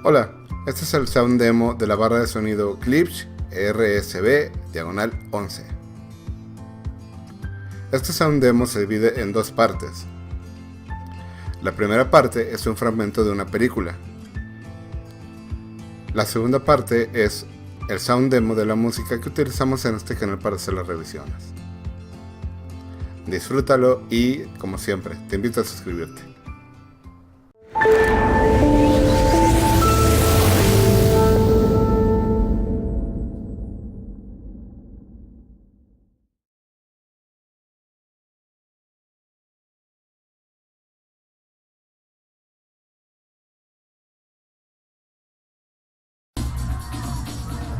Hola, este es el sound demo de la barra de sonido Klipsch RSB-11. Este sound demo se divide en dos partes. La primera parte es un fragmento de una película. La segunda parte es el sound demo de la música que utilizamos en este canal para hacer las revisiones. Disfrútalo y, como siempre, te invito a suscribirte.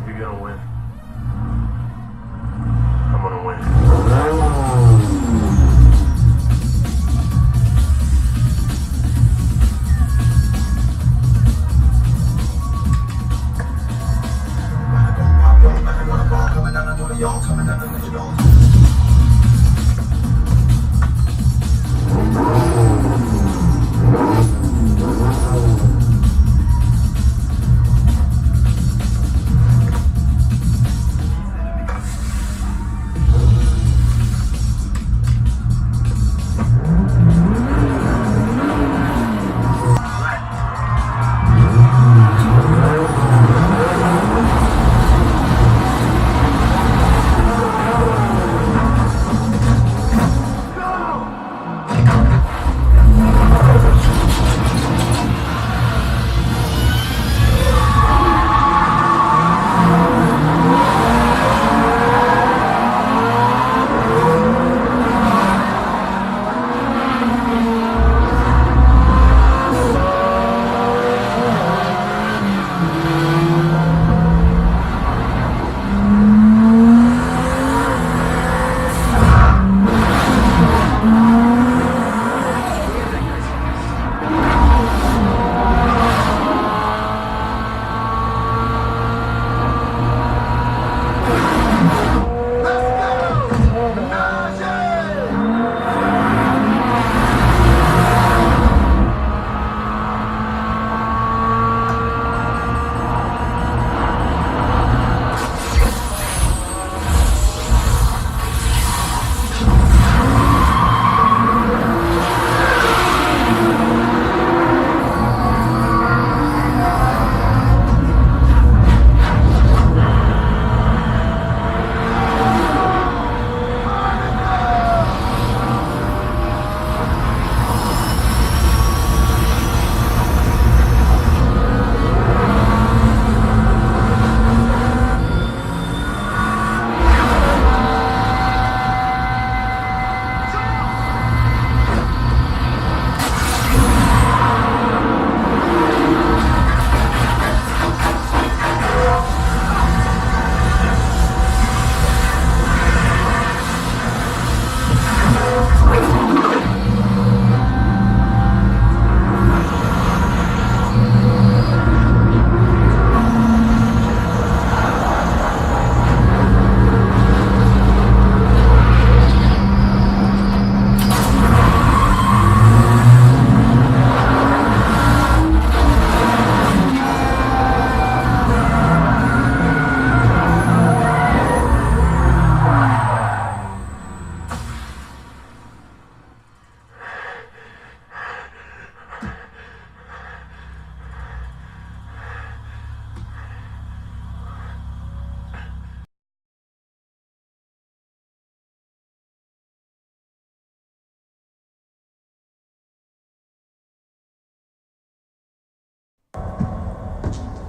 You're gonna win. I'm gonna win.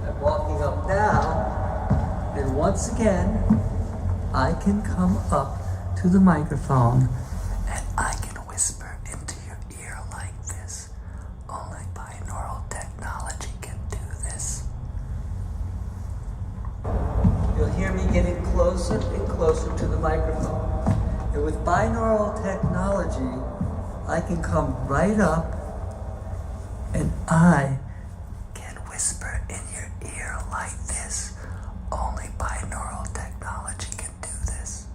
I'm walking up now, and once again, I can come up to the microphone and I can whisper into your ear like this. Only binaural technology can do this. You'll hear me getting closer and closer to the microphone. And with binaural technology, I can come right up and I can whisper in your ear like this. Only binaural technology can do this.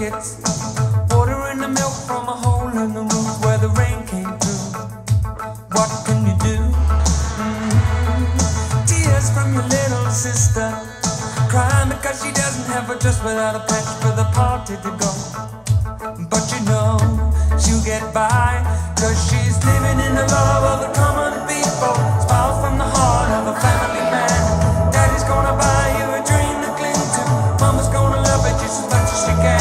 buckets, watering the milk from a hole in the roof where the rain came through. What can you do? Tears from your little sister, crying because she doesn't have a dress without a patch for the party to go. But you know she'll get by, cause she's living in the love of the common people. Smiles from the heart of a family man. Daddy's gonna buy you a dream to cling to. Mama's gonna love it just as much as she can.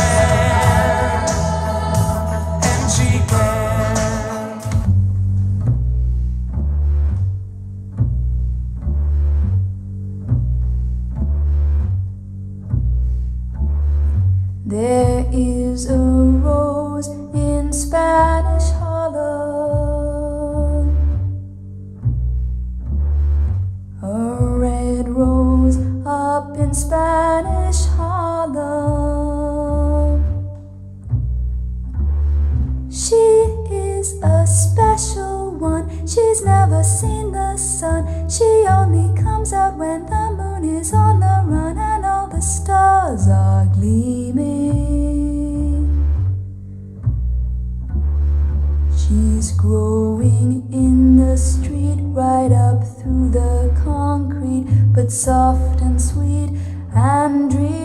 And she can. There is a rose in Spanish Harlem, a red rose up in Spanish Harlem. She is a special one, she's never seen the sun. She only comes out when the moon is on the run and all the stars are gleaming. She's growing in the street, right up through the concrete, but soft and sweet and dreamy.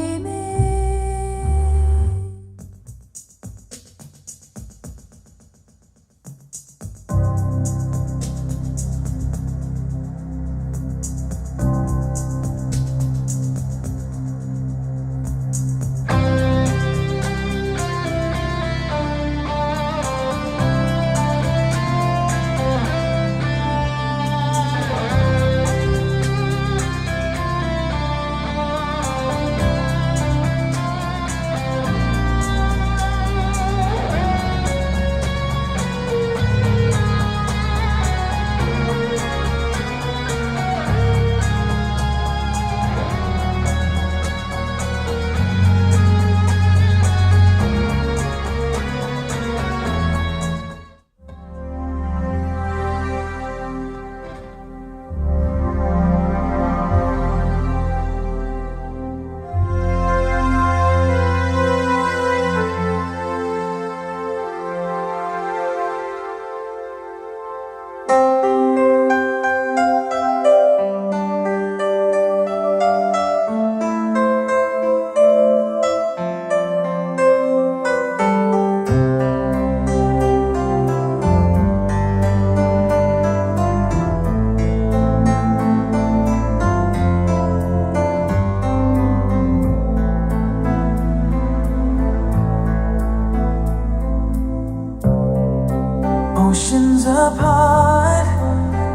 Oceans apart,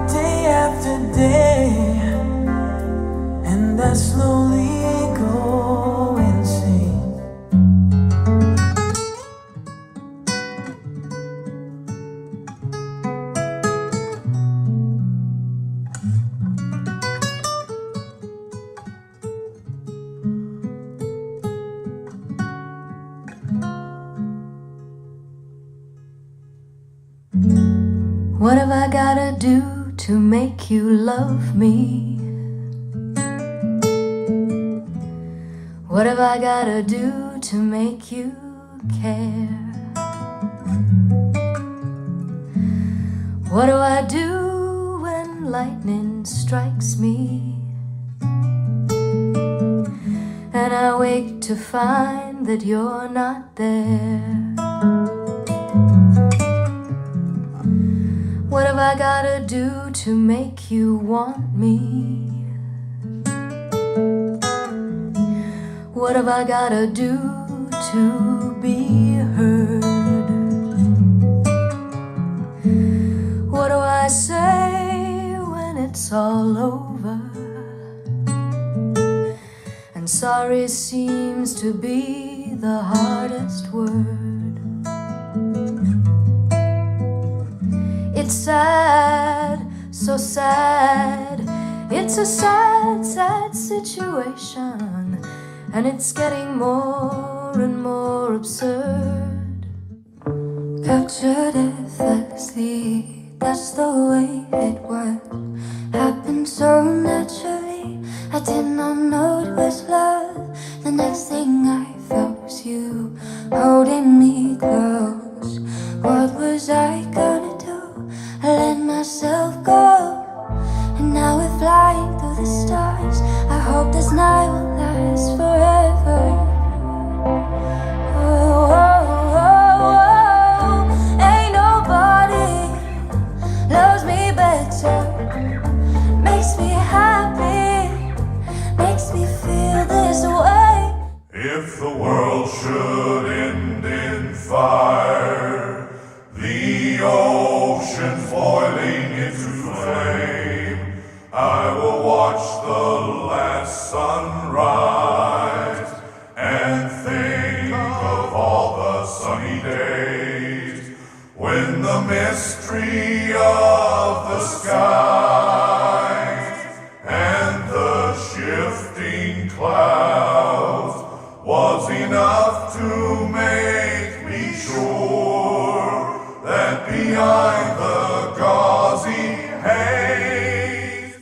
day after day, and I slowly go insane. What have I gotta do to make you love me? What have I gotta do to make you care? What do I do when lightning strikes me and I wake to find that you're not there? What have I gotta do to make you want me? What have I gotta do to be heard? What do I say when it's all over and sorry seems to be the hardest word? It's sad, so sad. It's a sad, sad situation, and it's getting more and more absurd. Captured effortlessly, that's the way it worked. Happened so naturally, I did not know it was love. The next thing I felt was you flying through the stars. I hope this night will last forever. Oh, oh, oh, oh. Ain't nobody loves me better. Makes me happy, makes me feel this way. If the world should end in fire, the oceans boiling into flame, I will watch the last sunrise and think of all the sunny days when the mystery of the skies and the shifting clouds was enough to make me sure that behind the gauzy haze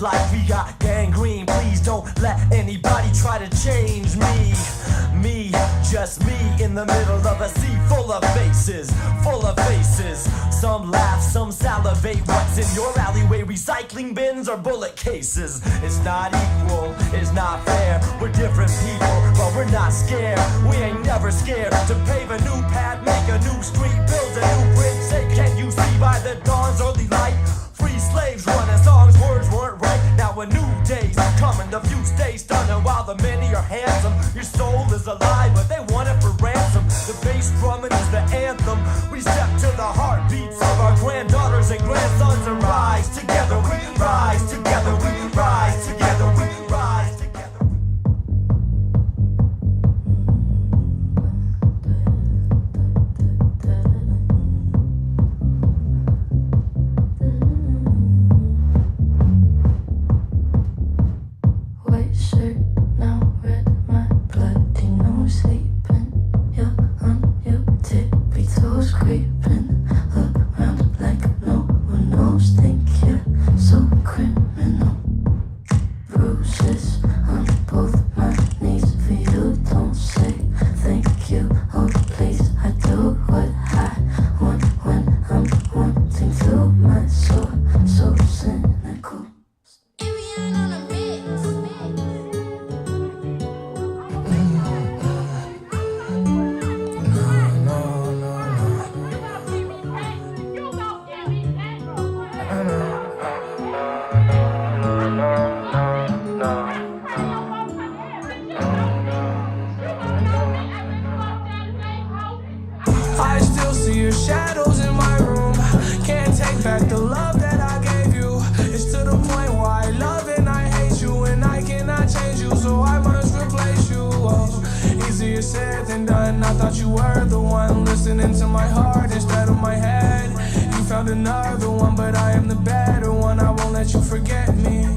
Like we got gangrene. Please don't let anybody try to change me. Me, just me, in the middle of a sea full of faces, full of faces. Some laugh, some salivate. What's in your alleyway? Recycling bins or bullet cases? It's not equal, it's not fair. We're different people, but we're not scared. We ain't never scared to pave a new path, make a new street, build a new bridge. Say, can't you see by the dawn's early light? Free slaves running songs, words weren't right. Now a new day's coming, the few stay stunning while the many are handsome. Your soul is alive, but they want it for ransom. The bass drumming is the anthem. We step to the heartbeats of our granddaughters and grandsons and rise together. We rise together. We rise together. We rise together. creeping around like no one knows. Think you're so criminal. Bruises on both my knees for you. Don't say thank you, oh please. I do what I want when I'm wanting to. My soul, so cynical. I still see your shadows in my room. Can't take back the love that I gave you. It's to the point where I love and I hate you, and I cannot change you, so I must replace you. Oh, easier said than done. I thought you were the one listening to my heart instead of my head. You found another one, but I am the better one. I won't let you forget me.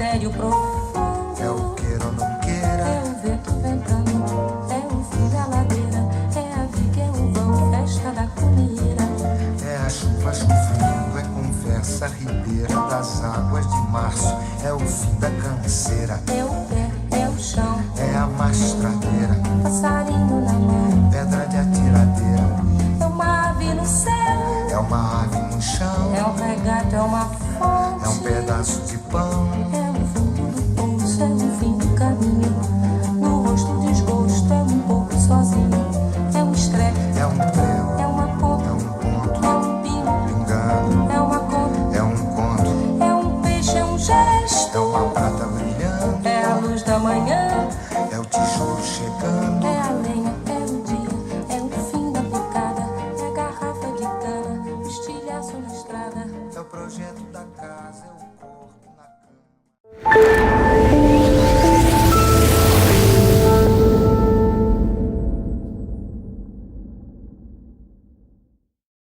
mistério profundo. É o queira ou não queira. É o vento ventando, é o fim da ladeira, é a viga, é o vão, festa da comida. É a chuva chovendo, é conversa ribeira das águas de março. É o fim da canseira. É o pé, é o chão, É a mastradeira, passarinho na mão. pedra de atiradeira. É uma ave no céu, É uma ave no chão. é um regato, é uma fonte. É um pedaço de pão.